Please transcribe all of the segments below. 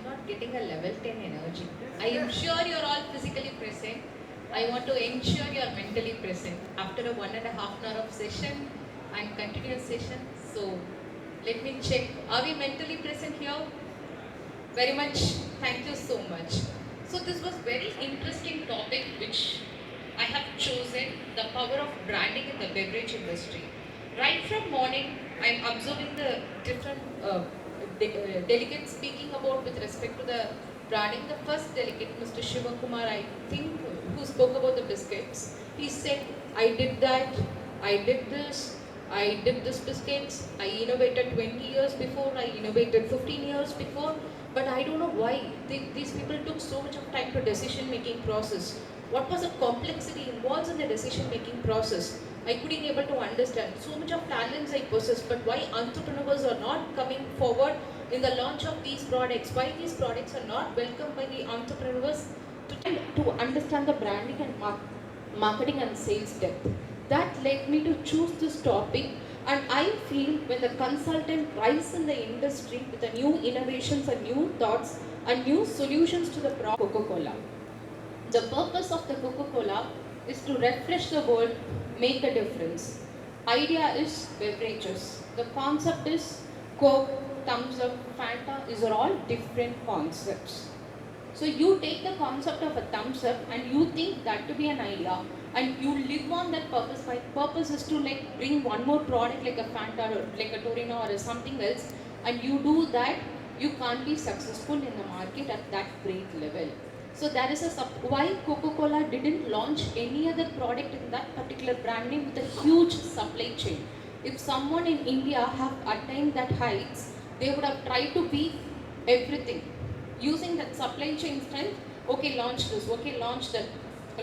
not getting a level 10 energy. I am sure you're all physically present. I want to ensure you're mentally present after a 1.5 hour of session and continuous session. So let me check. Are we mentally present here? Very much. Thank you so much. So this was very interesting topic which I have chosen, the power of branding in the beverage industry. Right from morning, I'm observing the different delegates speaking about with respect to the branding. The first delegate, Mr. Shivakumar, I think, who spoke about the biscuits, he said, I did that, I did this biscuits, I innovated 20 years before, I innovated 15 years before, but I don't know why these people took so much of time to decision making process. What was the complexity involved in the decision making process? I couldn't able to understand. So much of talents I possess, but why entrepreneurs are not coming forward in the launch of these products? Why these products are not welcomed by the entrepreneurs to understand the branding and marketing and sales depth? That led me to choose this topic, and I feel when the consultant rise in the industry with the new innovations and new thoughts and new solutions to the problem, Coca-Cola. The purpose of the Coca-Cola is to refresh the world, make a difference. Idea is beverages. The concept is Coke, Thumbs Up, Fanta. These are all different concepts. So you take the concept of a thumbs up and you think that to be an idea, and you live on that purpose. My purpose is to like bring one more product like a Fanta or like a Torino or something else, and you do that, you can't be successful in the market at that great level. So there is why Coca-Cola didn't launch any other product in that particular brand name with a huge supply chain. If someone in India have attained that heights, they would have tried to be everything. Using that supply chain strength, okay, launch this, okay, launch that,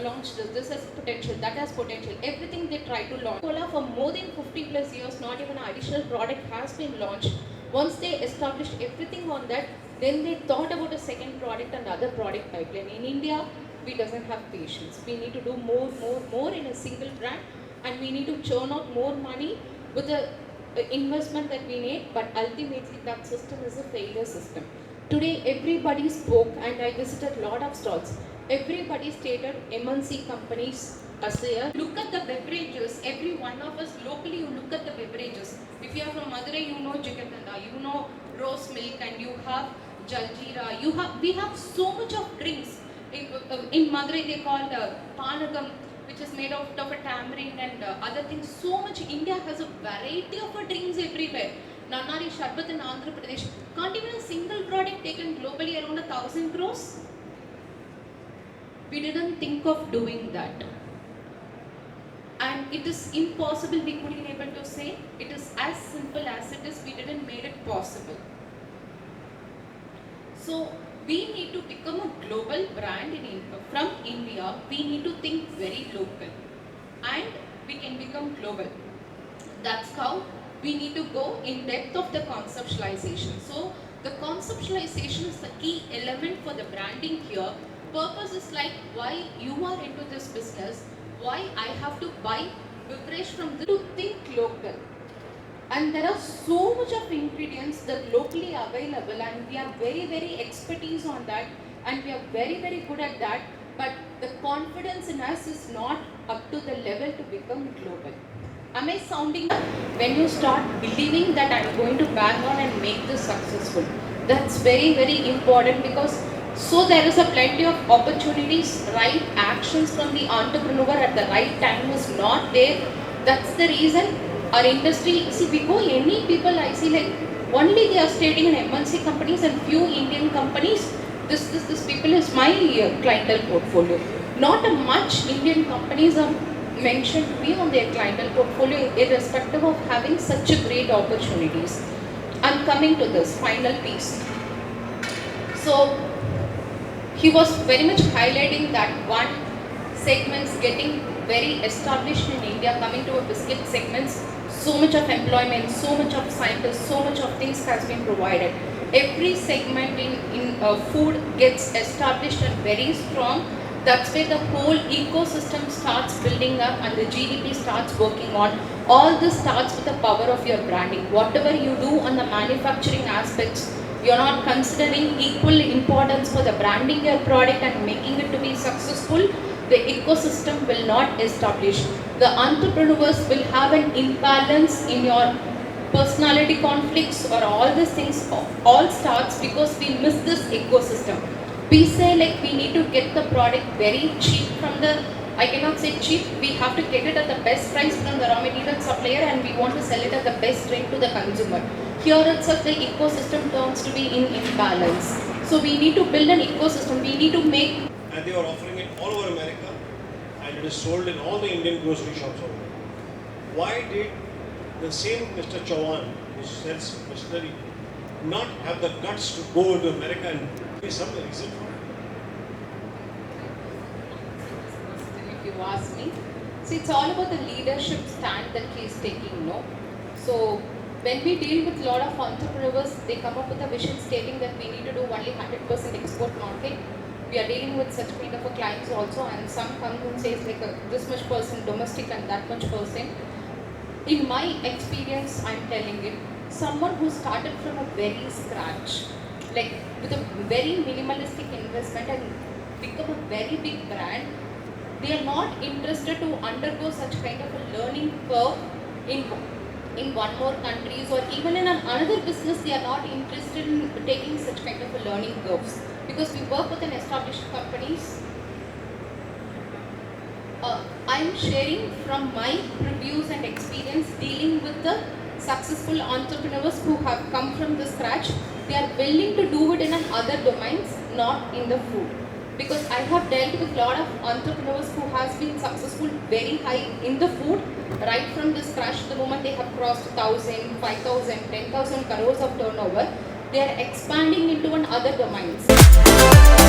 launch this, this has potential, that has potential, everything they try to launch. Coca-Cola for more than 50 plus years, not even an additional product has been launched. Once they established everything on that, then they thought about a second product and other product pipeline. In India, we doesn't have patience. We need to do more in a single brand, and we need to churn out more money with the investment that we need, but ultimately that system is a failure system. Today everybody spoke, and I visited a lot of stalls. Everybody stated MNC companies as there. Look at the beverages. Every one of us locally, you look at the beverages. If you are from Madurai, you know Jigatanda, you know rose milk, and you have Jaljeera. We have so much of drinks. In Madurai they call Panagam, which is made out of a tamarind and other things. So much. India has a variety of drinks everywhere. Nanari Sharbat in Andhra Pradesh. Can't even a single product taken globally around 1,000 crores. We didn't think of doing that. And it is impossible, we couldn't able to say. It is as simple as it is, we didn't make it possible. So we need to become a global brand from India. We need to think very local, and we can become global. That's how we need to go in depth of the conceptualization. So the conceptualization is the key element for the branding here. Purpose is like why you are into this business, why I have to buy beverage from this, to think local. And there are so much of ingredients that locally available, and we are very expertise on that, and we are very good at that, but the confidence in us is not up to the level to become global. Am I sounding? When you start believing that I'm going to bang on and make this successful, that's very important, because so there is a plenty of opportunities. Right actions from the entrepreneur at the right time is not there. That's the reason our industry, see, we go any people I see like only they are stating in MNC companies and few Indian companies. This people is my clientele portfolio. Not much Indian companies are mentioned to be on their clientele portfolio, irrespective of having such a great opportunities. I'm coming to this final piece. So he was very much highlighting that one segments getting very established in India, coming to a biscuit segments, so much of employment, so much of scientists, so much of things has been provided. Every segment in food gets established and very strong. That's where the whole ecosystem starts building up and the GDP starts working on. All this starts with the power of your branding. Whatever you do on the manufacturing aspects, you're not considering equal importance for the branding your product and making it to be successful, the ecosystem will not establish. The entrepreneurs will have an imbalance in your personality conflicts or all these things all starts because we miss this ecosystem. We say like we need to get the product very cheap from the, I cannot say cheap, we have to get it at the best price from the raw material supplier and we want to sell it at the best rate to the consumer. Here itself the ecosystem turns to be in imbalance. So we need to build an ecosystem, we need to make. And they are offering it all over America and it is sold in all the Indian grocery shops over there. Why did the same Mr. Chauhan, who sells machinery, not have the guts to go to America and pay some reason for it? If you ask me, see, it's all about the leadership stand that he is taking, no? So when we deal with a lot of entrepreneurs, they come up with a vision stating that we need to do only 100% export market. We are dealing with such kind of a clients also, and some comes and says like this much percent domestic and that much percent. In my experience, I'm telling it, someone who started from a very scratch, like with a very minimalistic investment and become a very big brand, they are not interested to undergo such kind of a learning curve in one more countries or even in another business. They are not interested in taking such kind of a learning curves because we work with an established companies. I'm sharing from my reviews and experience dealing with the successful entrepreneurs who have come from the scratch. They are willing to do it in other domains, not in the food. Because I have dealt with a lot of entrepreneurs who has been successful very high in the food, right from the scratch. The moment they have crossed 1,000, 5,000, 10,000 crores of turnover, they are expanding into other domains.